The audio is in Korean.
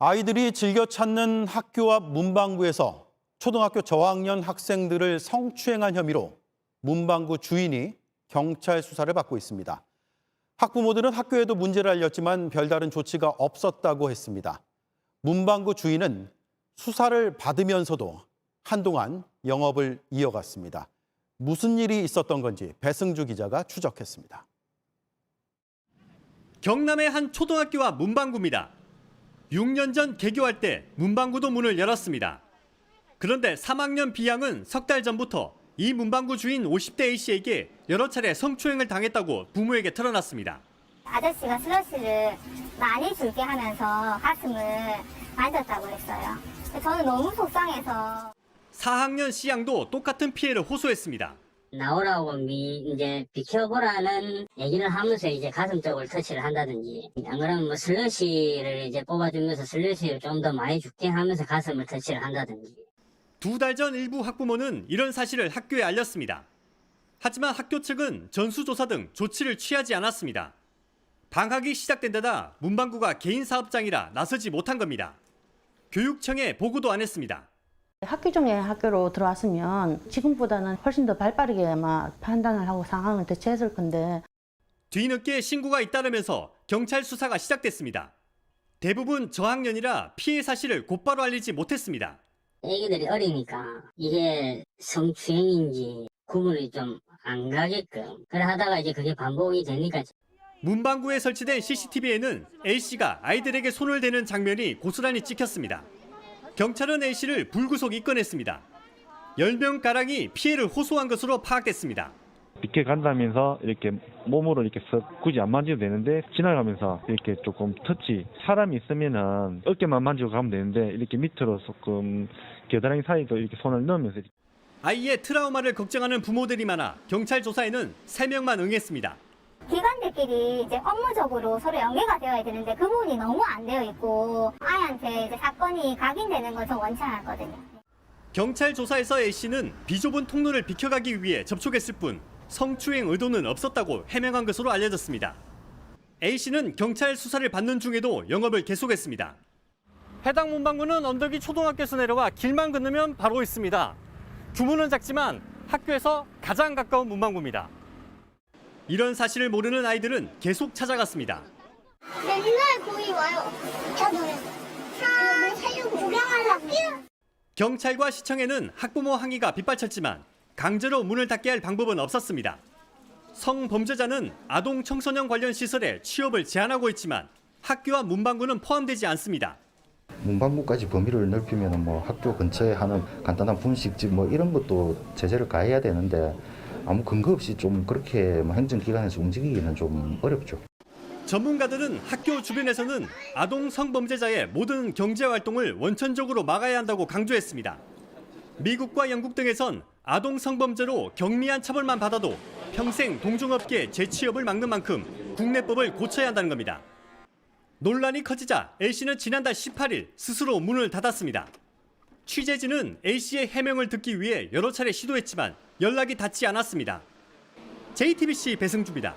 아이들이 즐겨 찾는 학교 앞 문방구에서 초등학교 저학년 학생들을 성추행한 혐의로 문방구 주인이 경찰 수사를 받고 있습니다. 학부모들은 학교에도 문제를 알렸지만 별다른 조치가 없었다고 했습니다. 문방구 주인은 수사를 받으면서도 한동안 영업을 이어갔습니다. 무슨 일이 있었던 건지 배승주 기자가 추적했습니다. 경남의 한 초등학교 앞 문방구입니다. 6년 전 개교할 때 문방구도 문을 열었습니다. 그런데 3학년 B양은 석 달 전부터 이 문방구 주인 50대 A씨에게 여러 차례 성추행을 당했다고 부모에게 털어놨습니다. 아저씨가 슬러시를 많이 줄게 하면서 가슴을 만졌다고 했어요. 저는 너무 속상해서. 4학년 C양도 똑같은 피해를 호소했습니다. 나오라고 이제 비켜보라는 얘기를 하면서 이제 가슴 쪽을 터치를 한다든지, 안 그러면 뭐 슬러시를 이제 뽑아주면서 슬러시를 좀 더 많이 줄게 하면서 가슴을 터치를 한다든지. 2달 전 일부 학부모는 이런 사실을 학교에 알렸습니다. 하지만 학교 측은 전수조사 등 조치를 취하지 않았습니다. 방학이 시작된 데다 문방구가 개인 사업장이라 나서지 못한 겁니다. 교육청에 보고도 안 했습니다. 학기 중에 학교로 들어왔으면 지금보다는 훨씬 더 발빠르게 아마 판단을 하고 상황을 대처했을 건데. 뒤늦게 신고가 잇따르면서 경찰 수사가 시작됐습니다. 대부분 저학년이라 피해 사실을 곧바로 알리지 못했습니다. 애기들이 어리니까 이게 성추행인지 구분이 좀 안 가게끔 그래 하다가 이제 그게 반복이 되니까. 문방구에 설치된 CCTV에는 A씨가 아이들에게 손을 대는 장면이 고스란히 찍혔습니다. 경찰은 A씨를 불구속 입건했습니다. 10명가량이 피해를 호소한 것으로 파악됐습니다. 비켜 간다면서 이렇게 몸으로 이렇게 굳이 안 만져도 되는데 지나가면서 이렇게 조금 터치, 사람이 있으면은 어깨만 만지고 가면 되는데 이렇게 밑으로 조금 겨드랑이 사이도 이렇게 손을 넣으면서. 아이의 트라우마를 걱정하는 부모들이 많아 경찰 조사에는 3명만 응했습니다. 기관들끼리 이제 업무적으로 서로 연계가 되어야 되는데 그 부분이 너무 안 되어 있고 아이한테 이제 사건이 각인되는 걸 좀 원칙하거든요. 경찰 조사에서 A씨는 비좁은 통로를 비켜가기 위해 접촉했을 뿐 성추행 의도는 없었다고 해명한 것으로 알려졌습니다. A씨는 경찰 수사를 받는 중에도 영업을 계속했습니다. 해당 문방구는 언덕이 초등학교에서 내려가 길만 건너면 바로 있습니다. 규모는 작지만 학교에서 가장 가까운 문방구입니다. 이런 사실을 모르는 아이들은 계속 찾아갔습니다. 맨날 거기 와요. 저도요. 살려고 구경하려고요. 경찰과 시청에는 학부모 항의가 빗발쳤지만 강제로 문을 닫게 할 방법은 없었습니다. 성범죄자는 아동 청소년 관련 시설에 취업을 제한하고 있지만 학교와 문방구는 포함되지 않습니다. 문방구까지 범위를 넓히면 뭐 학교 근처에 하는 간단한 분식집 뭐 이런 것도 제재를 가해야 되는데 아무 근거 없이 좀 그렇게 뭐 행정기관에서 움직이기는 좀 어렵죠. 전문가들은 학교 주변에서는 아동 성범죄자의 모든 경제활동을 원천적으로 막아야 한다고 강조했습니다. 미국과 영국 등에선 아동 성범죄로 경미한 처벌만 받아도 평생 동종업계 재취업을 막는 만큼 국내법을 고쳐야 한다는 겁니다. 논란이 커지자 A씨는 지난달 18일 스스로 문을 닫았습니다. 취재진은 A씨의 해명을 듣기 위해 여러 차례 시도했지만 연락이 닿지 않았습니다. JTBC 배승주입니다.